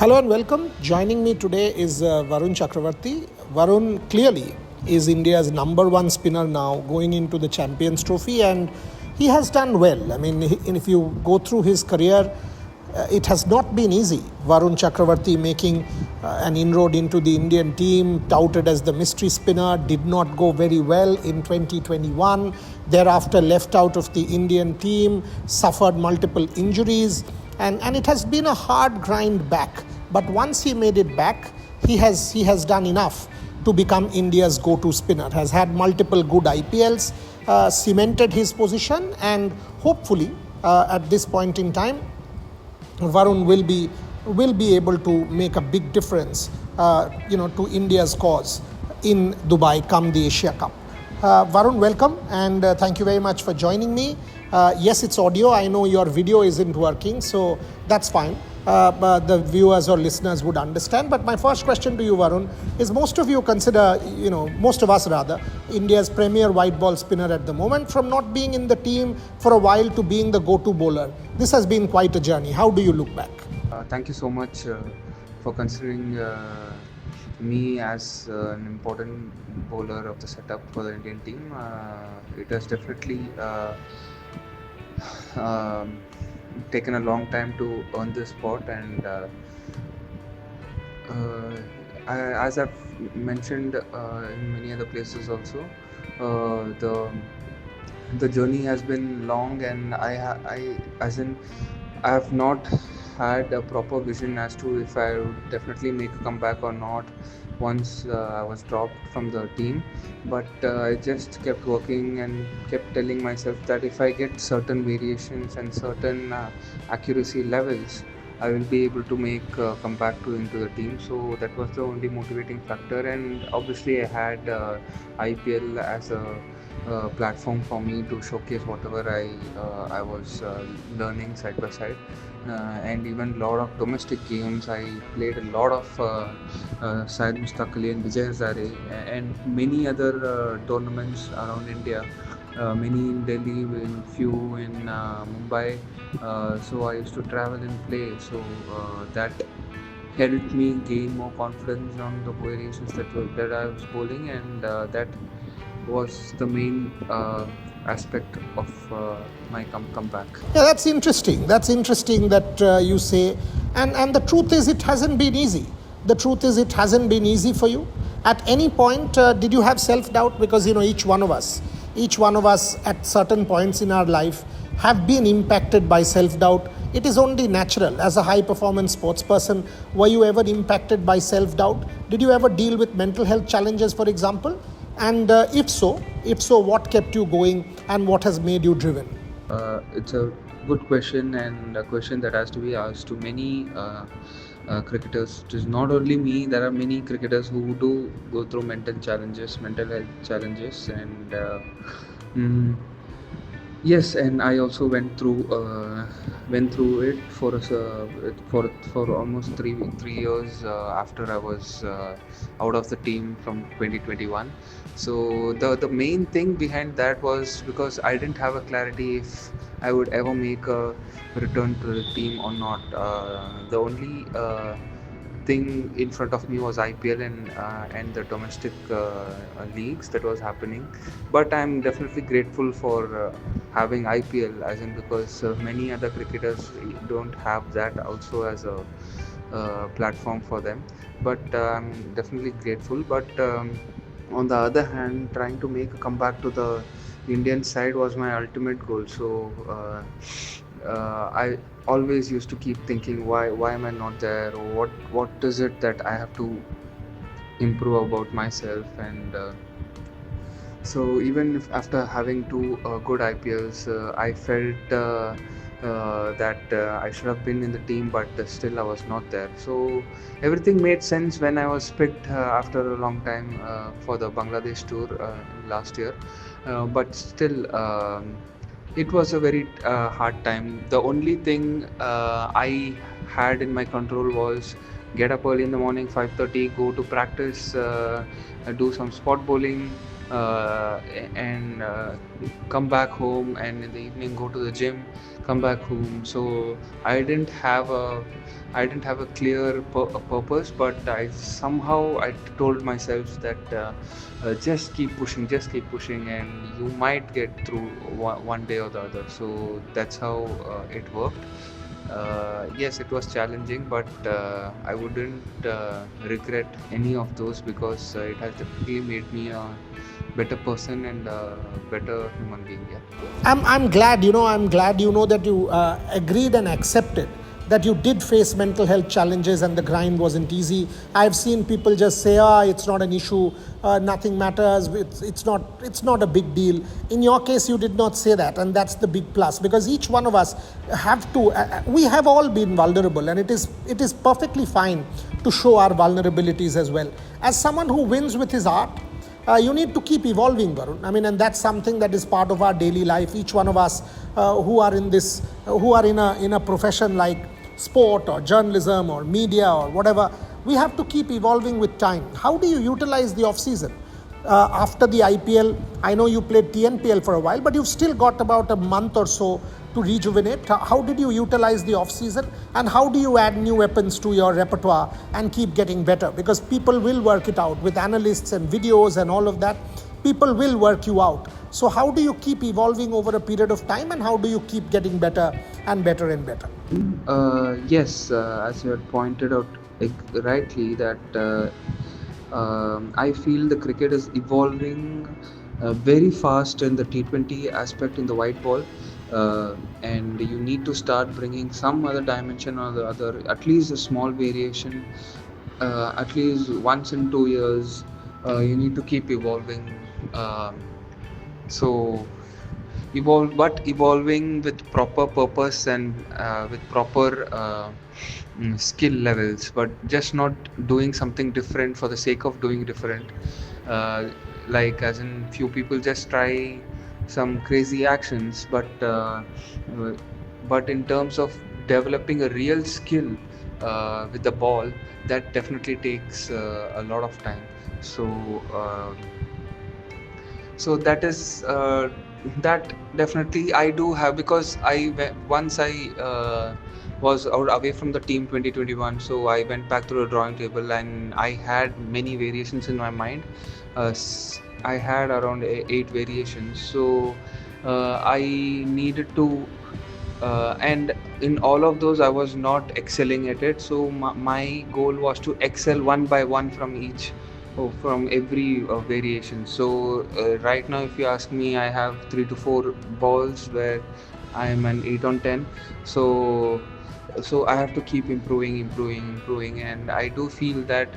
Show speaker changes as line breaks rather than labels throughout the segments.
Hello and welcome. Joining me today is Varun Chakravarthy. Varun clearly is India's number one spinner now going into the Champions Trophy, and he has done well. I mean, if you go through his career, it has not been easy. Varun Chakravarthy making an inroad into the Indian team, touted as the mystery spinner, did not go very well in 2021. Thereafter, left out of the Indian team, suffered multiple injuries, and it has been a hard grind back. But once he made it back, he has done enough to become India's go-to spinner. Has had multiple good IPLs, cemented his position, and hopefully at this point in time, Varun will be able to make a big difference, to India's cause in Dubai come the Asia Cup. Varun, welcome, and thank you very much for joining me. Yes, it's audio. I know your video isn't working, so that's fine. But the viewers or listeners would understand. But my first question to you, Varun, is most of you consider, most of us rather, India's premier white ball spinner at the moment, from not being in the team for a while to being the go-to bowler. This has been quite a journey. How do you look back?
Thank you so much for considering me as an important bowler of the setup for the Indian team. It has definitely taken a long time to earn this spot, and as I've mentioned in many other places also, the journey has been long, and I have not had a proper vision as to if I would definitely make a comeback or not once I was dropped from the team. But I just kept working and kept telling myself that if I get certain variations and certain accuracy levels, I will be able to make a comeback into the team. So that was the only motivating factor, and obviously I had IPL as a platform for me to showcase whatever I was learning side by side, and even a lot of domestic games. I played a lot of Syed Mushtaq Ali and Vijay Hazare and many other tournaments around India. Many in Delhi, few in Mumbai. So I used to travel and play. So that helped me gain more confidence on the variations that I was bowling, and that was the main aspect of my comeback.
Yeah, that's interesting. That's interesting that you say. And the truth is, it hasn't been easy. The truth is, it hasn't been easy for you. At any point, did you have self-doubt? Because, each one of us at certain points in our life have been impacted by self-doubt. It is only natural. As a high-performance sports person, were you ever impacted by self-doubt? Did you ever deal with mental health challenges, for example? And if so, what kept you going and what has made you driven?
It's a good question, and a question that has to be asked to many cricketers. It is not only me. There are many cricketers who do go through mental health challenges, and yes, and I also went through it for almost three years after I was out of the team from 2021. So the main thing behind that was because I didn't have a clarity if I would ever make a return to the team or not. The only thing in front of me was IPL and the domestic leagues that was happening. But I'm definitely grateful for having IPL, as in because many other cricketers don't have that also as a platform for them. But I'm definitely grateful. But on the other hand, trying to make a comeback to the Indian side was my ultimate goal. So I always used to keep thinking, why am I not there, or what is it that I have to improve about myself. And so even if after having two good IPLs, I felt that I should have been in the team, but still I was not there. So everything made sense when I was picked after a long time for the Bangladesh tour last year. But still, it was a very hard time. The only thing I had in my control was get up early in the morning, 5:30, go to practice, do some spot bowling, and come back home, and in the evening go to the gym, come back home. So I didn't have a clear purpose, but I told myself that just keep pushing, and you might get through one day or the other. So that's how it worked. Yes, it was challenging, but I wouldn't regret any of those, because it has definitely made me a better person and a better human being. Yeah.
I'm glad, I'm glad, that you agreed and accepted that you did face mental health challenges and the grind wasn't easy. I've seen people just say, it's not an issue, nothing matters, it's not a big deal. In your case, you did not say that, and that's the big plus, because each one of us we have all been vulnerable, and it is perfectly fine to show our vulnerabilities as well. As someone who wins with his art, you need to keep evolving, Varun. I mean, and that's something that is part of our daily life. Each one of us who are in a profession like sport or journalism or media or whatever, we have to keep evolving with time. How do you utilize the off season? After the IPL, I know you played TNPL for a while, but you've still got about a month or so to rejuvenate. How did you utilize the off season, and how do you add new weapons to your repertoire and keep getting better? Because people will work it out with analysts and videos and all of that. People will work you out. So how do you keep evolving over a period of time, and how do you keep getting better and better and better?
Yes, as you had pointed out rightly, that I feel the cricket is evolving very fast in the T20 aspect in the white ball, and you need to start bringing some other dimension or the other, at least a small variation, at least once in 2 years. You need to keep evolving. So evolving with proper purpose and with proper skill levels, but just not doing something different for the sake of doing different. uh, like, as in, few people just try some crazy actions, uh, but in terms of developing a real skill with the ball, that definitely takes a lot of time. So uh, so that is that definitely I do have, because once I was out away from the team 2021, so I went back to the drawing table, and I had many variations in my mind. I had around eight variations, so I needed to and in all of those I was not excelling at it, so my goal was to excel one by one from each, from every variation. So right now, if you ask me, I have 3 to 4 balls where I am an 8 on 10. So I have to keep improving, and I do feel that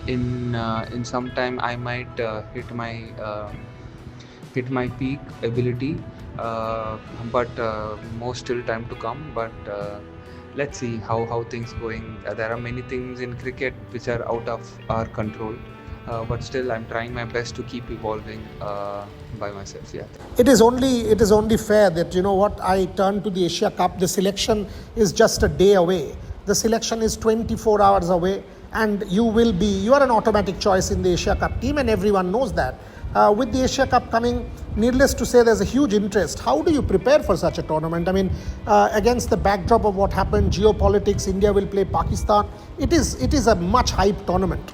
in some time I might hit my peak ability, but more still time to come. But let's see how things going. There are many things in cricket which are out of our control, but still I'm trying my best to keep evolving by myself. Yeah.
It is only fair that, what, I turn to the Asia Cup. The selection is just a day away. The selection is 24 hours away, and you are an automatic choice in the Asia Cup team, and everyone knows that. With the Asia Cup coming, needless to say, there's a huge interest. How do you prepare for such a tournament? I mean, against the backdrop of what happened, geopolitics, India will play Pakistan. It is a much hyped tournament,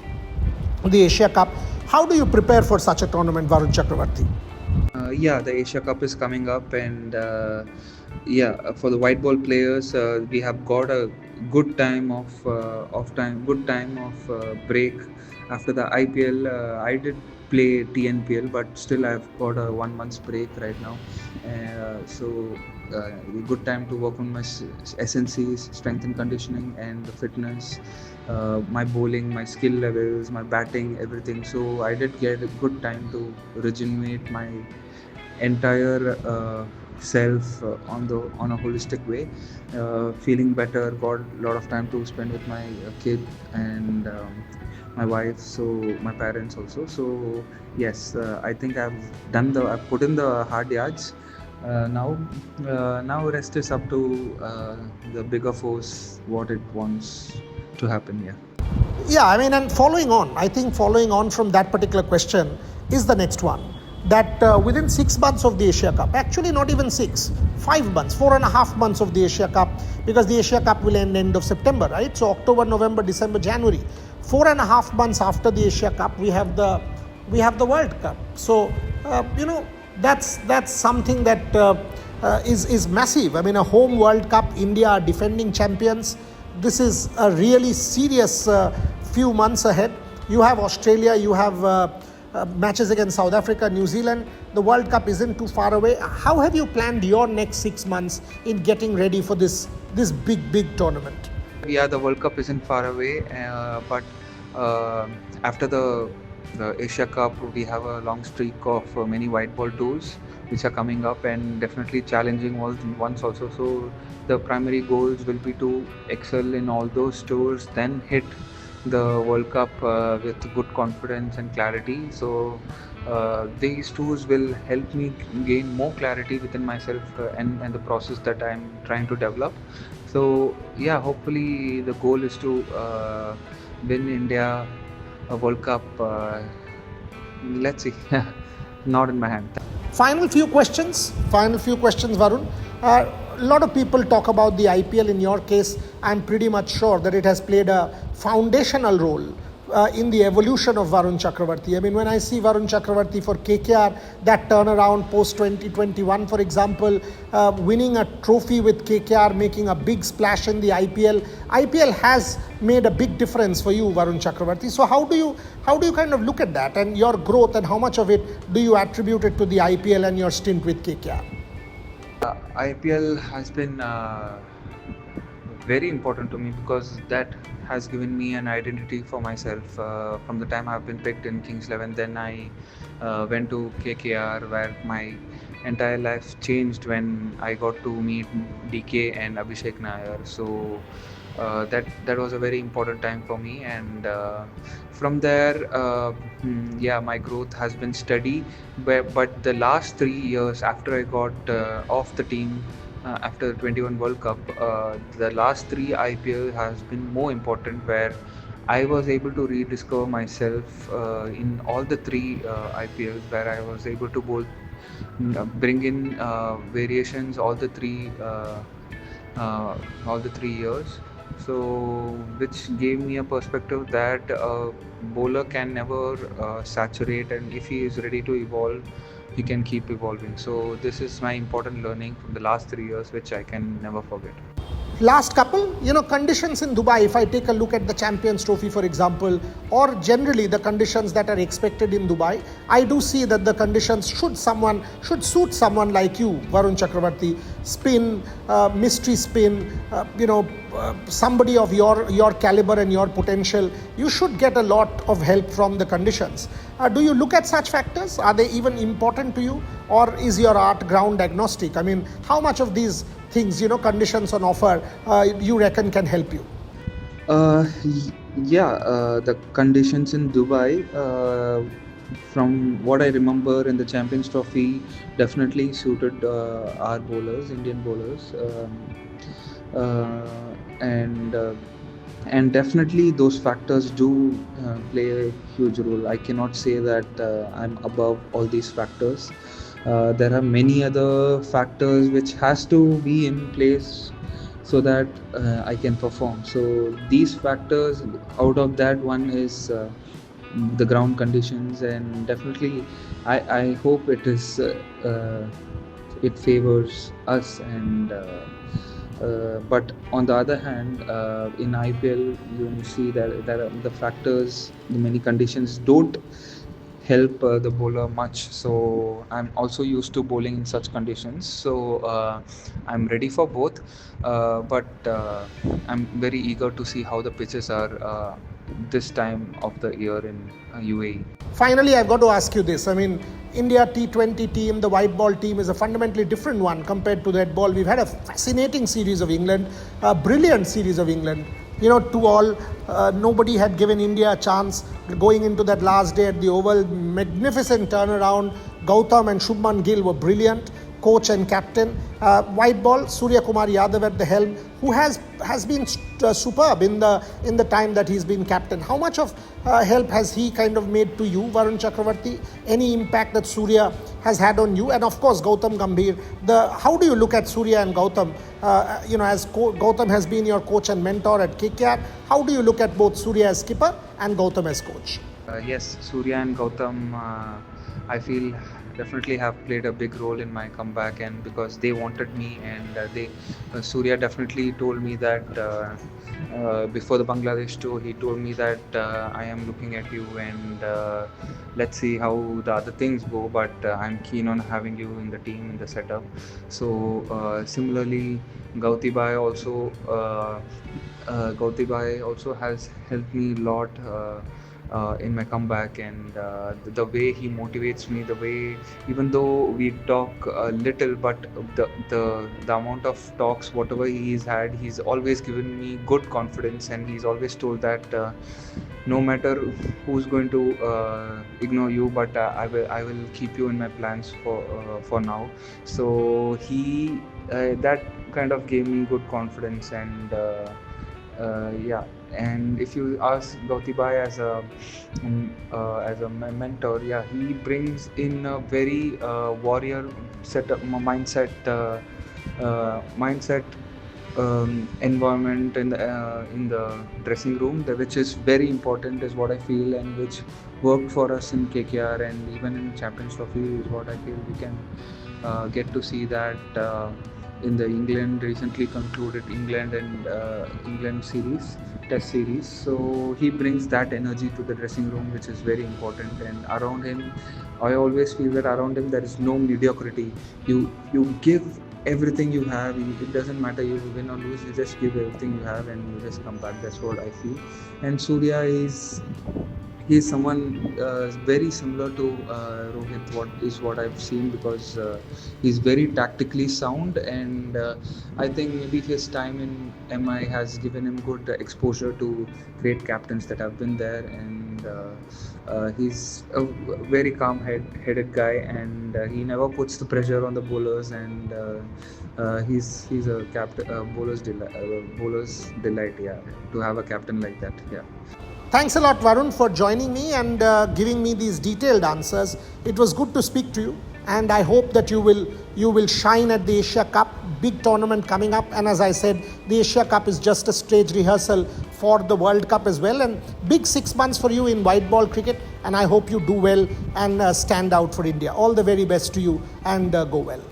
the Asia Cup. How do you prepare for such a tournament, Varun Chakravarthy?
Yeah, the Asia Cup is coming up, and for the white ball players, we have got a good time of break after the IPL. I did play TNPL, but still I've got a 1 month's break right now. So good time to work on my SNCs, strength and conditioning, and the fitness, my bowling, my skill levels, my batting, everything. So I did get a good time to regenerate my entire self on a holistic way, feeling better. Got a lot of time to spend with my kid and my wife, so my parents also. So yes, I think I've put in the hard yards. Now rest is up to the bigger force, what it wants to happen. Yeah.
Yeah, I mean, and following on from that particular question is the next one. that within 6 months of the Asia Cup, actually not even 6, 5 months, 4.5 months of the Asia Cup, because the Asia Cup will end of September, right? So October, November, December, January, 4.5 months after the Asia Cup, we have the World Cup. So that's something that is massive. I mean, a home World Cup, India are defending champions. This is a really serious few months ahead. You have Australia, you have matches against South Africa, New Zealand. The World Cup isn't too far away. How have you planned your next 6 months in getting ready for this big tournament?
Yeah, the World Cup isn't far away, but after the Asia Cup, we have a long streak of many white ball tours which are coming up, and definitely challenging ones also. So the primary goals will be to excel in all those tours, then hit the World Cup with good confidence and clarity. So these tours will help me gain more clarity within myself and the process that I'm trying to develop. So yeah, hopefully the goal is to win India a World Cup. Let's see. Not in my hand.
Final few questions, Varun. A lot of people talk about the IPL. In your case, I'm pretty much sure that it has played a foundational role in the evolution of Varun Chakravarthy. I mean, when I see Varun Chakravarthy for KKR, that turnaround post 2021, for example, winning a trophy with KKR, making a big splash in the IPL. IPL has made a big difference for you, Varun Chakravarthy. So how do you kind of look at that and your growth, and how much of it do you attribute it to the IPL and your stint with KKR?
IPL has been very important to me because that has given me an identity for myself. From the time I've been picked in Kings 11, then I went to KKR, where my entire life changed when I got to meet DK and Abhishek Nair. So that was a very important time for me, and from there, my growth has been steady. But the last 3 years after I got off the team, after the 21 World Cup, the last 3 IPL has been more important, where I was able to rediscover myself in all the 3 IPLs, where I was able to both bring in variations all the 3 years. So which gave me a perspective that a bowler can never saturate, and if he is ready to evolve, he can keep evolving. So this is my important learning from the last 3 years, which I can never forget.
Last couple, conditions in Dubai, if I take a look at the Champions Trophy, for example, or generally the conditions that are expected in Dubai, I do see that the conditions should suit someone like you, Varun Chakravarthy. Spin, mystery spin, somebody of your caliber and your potential, you should get a lot of help from the conditions. Do you look at such factors? Are they even important to you? Or is your art ground agnostic? I mean, how much of these things, conditions on offer, you reckon can help you?
The conditions in Dubai, from what I remember in the Champions Trophy, definitely suited our bowlers, Indian bowlers, and definitely those factors do play a huge role. I cannot say that I'm above all these factors. There are many other factors which has to be in place so that I can perform. So these factors, out of that one is the ground conditions, and definitely I hope it favors us. And but on the other hand, in IPL you see that the factors, the many conditions don't help the bowler much. So I'm also used to bowling in such conditions, so I'm ready for both, but I'm very eager to see how the pitches are this time of the year in UAE.
Finally, I've got to ask you this. I mean, India T20 team, the white ball team, is a fundamentally different one compared to red ball. We've had a fascinating series of England, a brilliant series of England. To all, nobody had given India a chance going into that last day at the Oval. Magnificent turnaround. Gautam and Shubman Gill were brilliant. coach and captain. White ball, Suryakumar Yadav at the helm, who has been superb in the time that he's been captain. How much of help has he kind of made to you, Varun Chakravarthy? Any impact that Surya has had on you? And of course, Gautam Gambhir. How do you look at Surya and Gautam? As Gautam has been your coach and mentor at KKR, how do you look at both Surya as skipper and Gautam as coach?
Yes, Surya and Gautam, I feel definitely have played a big role in my comeback, and because they wanted me, and Surya definitely told me that before the Bangladesh tour, he told me that I am looking at you, and let's see how the other things go, but I'm keen on having you in the team, in the setup. So similarly, Gauti Bhai also has helped me a lot in my comeback, and the way he motivates me, the way, even though we talk a little, but the amount of talks whatever he's had, he's always given me good confidence, and he's always told that no matter who's going to ignore you, but I will keep you in my plans for now. So he that kind of gave me good confidence, and yeah. And if you ask Gauti Bhai as a mentor, yeah, he brings in a very warrior mindset environment in the dressing room, which is very important, is what I feel, and which worked for us in KKR, and even in Champions Trophy is what I feel we can get to see that in the England recently concluded England test series. So he brings that energy to the dressing room, which is very important. And around him, I always feel that around him there is no mediocrity. You give everything you have. It doesn't matter you win or lose. You just give everything you have and you just come back. That's what I feel. And Surya he's someone very similar to Rohit, what I've seen, because he's very tactically sound, and I think maybe his time in MI has given him good exposure to great captains that have been there, and he's a very calm-headed guy, and he never puts the pressure on the bowlers, and he's a bowler's delight, yeah, to have a captain like that, yeah.
Thanks a lot, Varun, for joining me and giving me these detailed answers. It was good to speak to you, and I hope that you will shine at the Asia Cup, big tournament coming up. And as I said, the Asia Cup is just a stage rehearsal for the World Cup as well. And big 6 months for you in white ball cricket, and I hope you do well and stand out for India. All the very best to you, and go well.